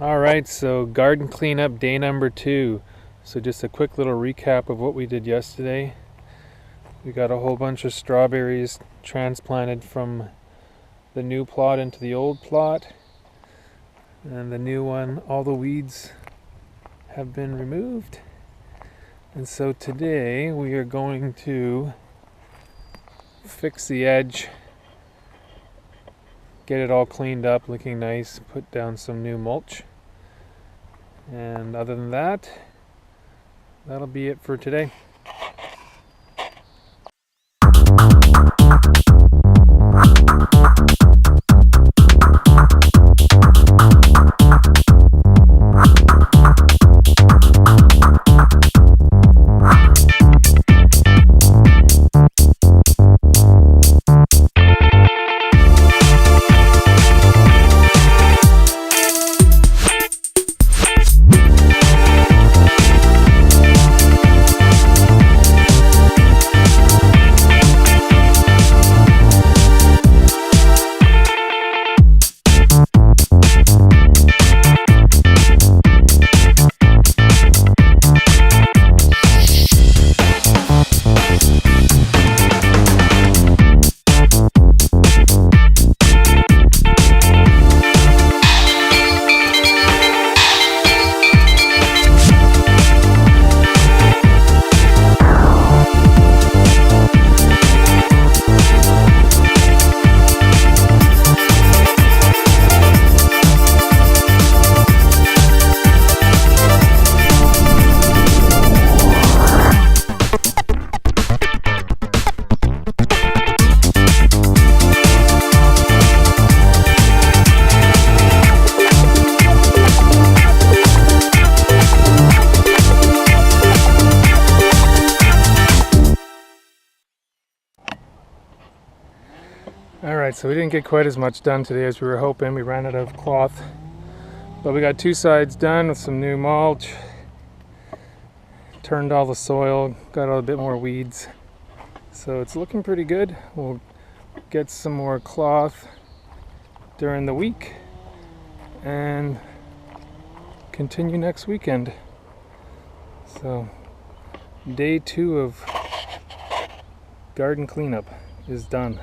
Alright, so garden cleanup day number 2. So just a quick little recap of what we did yesterday. We got a whole bunch of strawberries transplanted from the new plot into the old plot. And the new one, all the weeds have been removed. And so today we are going to fix the edge, get it all cleaned up, looking nice, put down some new mulch. And other than that, that'll be it for today. Alright, so we didn't get quite as much done today as we were hoping. We ran out of cloth. But we got 2 sides done with some new mulch. Turned all the soil, got a bit more weeds. So it's looking pretty good. We'll get some more cloth during the week and continue next weekend. So day 2 of garden cleanup is done.